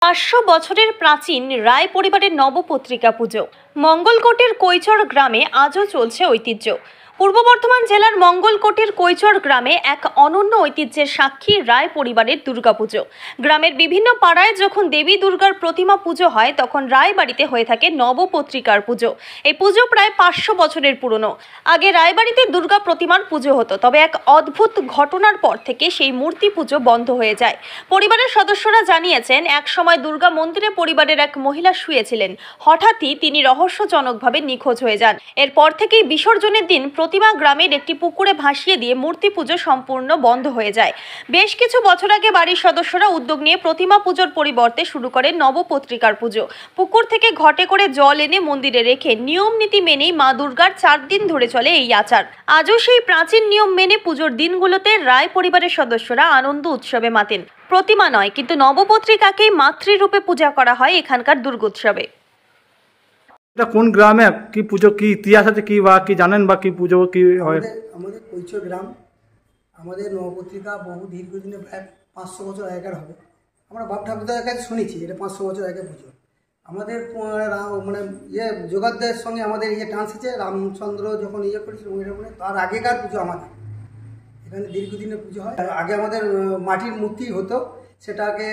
500 বছরের প্রাচীন রায় পরিবারের নবপত্রিকা পুজো মঙ্গলকোটের কৈচর গ্রামে আজও চলছে ঐতিহ্য। পূর্ব বর্ধমান জেলার মঙ্গলকোটের কৈচর গ্রামে এক অনন্য ঐতিহ্যের সাক্ষী রায় পরিবারের দুর্গাপুজো। গ্রামের বিভিন্ন পাড়ায় যখন দেবী দুর্গার প্রতিমা পুজো হয় তখন রায় বাড়িতে হয়ে থাকে নবপত্রিকার পুজো। এই পুজো প্রায় 500 বছরের পুরনো। আগে রায়বাড়িতে দুর্গা প্রতিমার পুজো হতো, তবে এক অদ্ভুত ঘটনার পর থেকে সেই মূর্তি পুজো বন্ধ হয়ে যায়। পরিবারের সদস্যরা জানিয়েছেন, এক সময় দুর্গা মন্দিরে পরিবারের এক মহিলা শুয়েছিলেন। হঠাৎই তিনি রহস্যজনকভাবে নিখোঁজ হয়ে যান। এরপর থেকেই বিসর্জনের দিন প্রতিমা গ্রামের একটি পুকুরে ভাসিয়ে দিয়ে মূর্তি পুজো সম্পূর্ণ বন্ধ হয়ে যায়। বেশ কিছু বছর আগে বাড়ির সদস্যরা উদ্যোগ নিয়ে প্রতিমা পুজোর পরিবর্তে শুরু করে নবপত্রিকার পুজো। পুকুর থেকে ঘটে করে জল এনে মন্দিরে রেখে নিয়ম নীতি মেনেই মা দুর্গার 4 দিন ধরে চলে এই আচার। আজও সেই প্রাচীন নিয়ম মেনে পুজোর দিনগুলোতে রায় পরিবারের সদস্যরা আনন্দ উৎসবে মাতেন। প্রতিমা নয়, কিন্তু নবপত্রিকাকেই মাতৃরূপে পূজা করা হয় এখানকার দুর্গোৎসবে। এটা কোন গ্রামে কি পুজো, কি ইতিহাস আছে, কি বা কি জানেন বা কি পুজো কি হয়? আমাদের কৈচর গ্রাম, আমাদের নবপত্রিকা বহু দীর্ঘদিনে প্রায় 500 বছর আগেকার হবে। আমরা বাপ ঠাকুরদার কাছে শুনেছি এটা 500 বছর আগে পুজো। আমাদের মানে যোগাদ্দের সঙ্গে আমাদের টান এসেছে। রামচন্দ্র যখন করেছিল তার আগেকার পুজো আমাদের এখানে দীর্ঘদিনের পুজো হয়। আগে আমাদের মাটির মূর্তি হতো, সেটাকে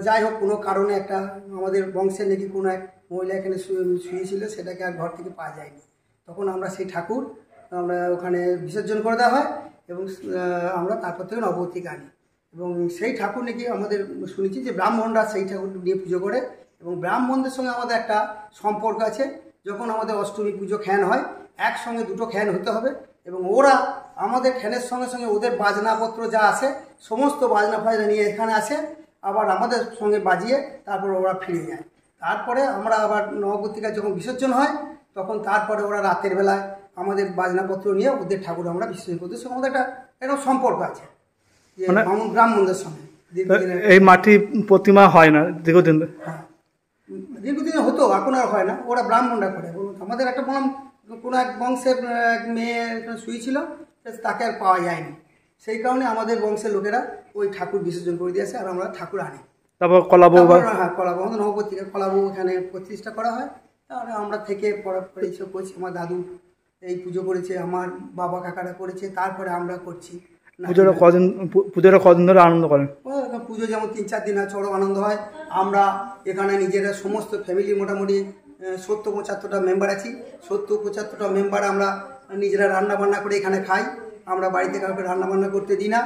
যাই হোক কোনো কারণে একটা আমাদের বংশের নাকি কোনো এক মহিলা এখানে শুয়েছিল, সেটাকে আর ঘর থেকে পাওয়া যায়নি। তখন আমরা সেই ঠাকুর আমরা ওখানে বিসর্জন করে দেওয়া হয় এবং আমরা তারপর থেকে নবপত্রিকা আনি। এবং সেই ঠাকুর নাকি আমাদের শুনেছি যে ব্রাহ্মণরা সেই ঠাকুর নিয়ে পুজো করে এবং ব্রাহ্মণদের সঙ্গে আমাদের একটা সম্পর্ক আছে। যখন আমাদের অষ্টমী পুজো খ্যান হয়, একসঙ্গে দুটো খ্যান হতে হবে এবং ওরা আমাদের খ্যানের সঙ্গে সঙ্গে ওদের বাজনাপত্র যা আছে সমস্ত বাজনা ফাজনা নিয়ে এখানে আসে, আবার আমাদের সঙ্গে বাজিয়ে তারপর ওরা ফিরে যায়। তারপরে আমরা আবার নবপত্রিকা যখন বিসর্জন হয় তখন তারপরে ওরা রাতের বেলায় আমাদের বাজনাপত্র নিয়ে ওদের ঠাকুর আমরা বিসর্জন করতে। সঙ্গে আমাদের একটা সম্পর্ক আছে যে ব্রাহ্মণদের সঙ্গে। এই মাটি প্রতিমা হয় না দীর্ঘদিন? হ্যাঁ, দীর্ঘদিনে হতো, এখন আর হয় না। ওরা ব্রাহ্মণরা করে। আমাদের একটা বললাম কোনো এক বংশের এক মেয়ে শুয়েছিল, তাকে আর পাওয়া যায়নি। সেই কারণে আমাদের বংশের লোকেরা ওই ঠাকুর বিসর্জন করে দিয়েছে আর আমরা ঠাকুর আনি। তারপর কলাবউ, হ্যাঁ কলাবউ, আমাদের নবপত্রিকা কলাবউ এখানে প্রতিষ্ঠা করা হয়। তাহলে আমরা থেকে পরিচয় করছি। আমার দাদু এই পুজো করেছে, আমার বাবা কাকারা করেছে, তারপরে আমরা করছি। পুজোটা কদিন ধরে আনন্দ করেন? পুজো যেমন 3-4 দিন হয়, চড়ো আনন্দ হয়। আমরা এখানে নিজেরা সমস্ত ফ্যামিলি মোটামুটি 70-75টা মেম্বার আছি। 70-75টা মেম্বার আমরা নিজেরা রান্না বান্না করে এখানে খাই। আমরা বাড়িতে কাউকে রান্না বান্না করতে দিই না,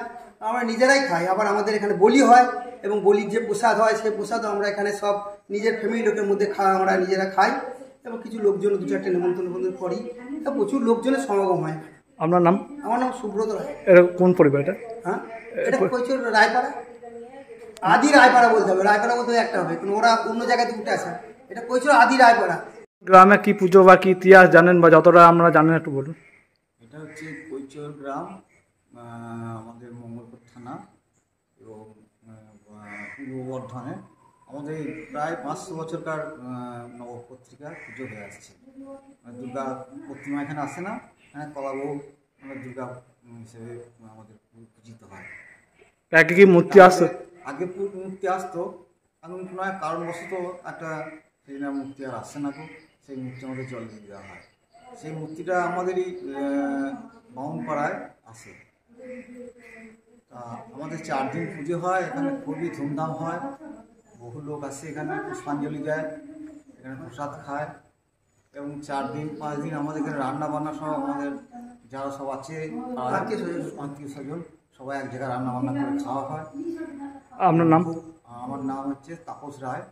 আমরা নিজেরাই খাই। আবার আমাদের এখানে বলি হয় এবং বলির যে প্রসাদ হয় সেই প্রসাদও আমরা এখানে সব নিজের ফ্যামিলি লোকের মধ্যে আমরা নিজেরা খাই এবং কিছু লোকজন 2-4টে নেমন্তন্ন করি। প্রচুর লোকজনের সমাগম হয়। আপনার নাম? আমার নাম সুব্রত রায়। এটা কোন পরিবার এটা? হ্যাঁ, এটা কৈচর রায়পাড়া, আদি রায়পাড়া বলতে হবে। রায়পাড়া বলতে একটা হবে, কিন্তু ওরা অন্য জায়গায় থেকে উঠে আসে। এটা কৈচর আদি রায়পাড়া। গ্রামে কি পুজো বা কি ইতিহাস জানেন বা যতটা আমরা জানেন একটু বলুন। এটা হচ্ছে কৈচর গ্রাম, আমাদের মঙ্গলকোট থানা এবং পূর্ব বর্ধমানে। আমাদের প্রায় 500 বছরকার নবপত্রিকা পুজো হয়ে আসছে। দুর্গা প্রতিমা এখানে আসে না, এখানে কলাবউ দুর্গা হিসেবে আমাদের পূজিত হয়। আগে কি মূর্তি আসতো? আগে মূর্তি আসতো, এখন কোনো এক কারণবশত একটা সেই না মূর্তি আর আসছে না। তো সেই মূর্তি আমাদের জল দিয়ে দেওয়া হয়। সেই মূর্তিটা আমাদেরই বামুনপাড়ায় আসে। তা আমাদের 4 দিন পুজো হয়, এখানে খুবই ধুমধাম হয়। বহু লোক আসে এখানে, পুষ্পাঞ্জলি দেয়, এখানে প্রসাদ খায় এবং 4 দিন 5 দিন আমাদের এখানে রান্না বান্না সব আমাদের যারা সব আছে আত্মীয় স্বজন সবাই এক জায়গায় রান্না বান্না করে খাওয়া হয়। আপনার নাম? আমার নাম হচ্ছে তাপস রায়।